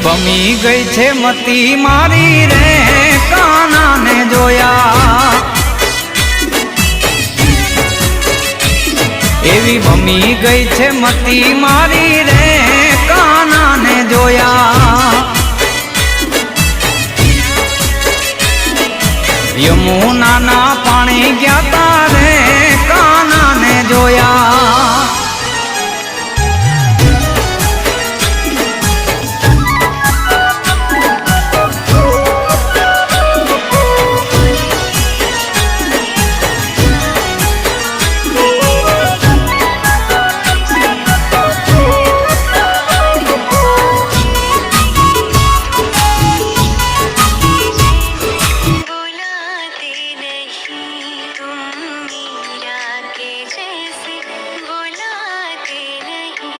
ભમી ગઈ છે મતી મારી રે કાનાને જોયા એવી ભમી ગઈ છે મતી મારી રે કાનાને જોયા યમુનાના પાણી ગયા તા રે કાનાને જોયા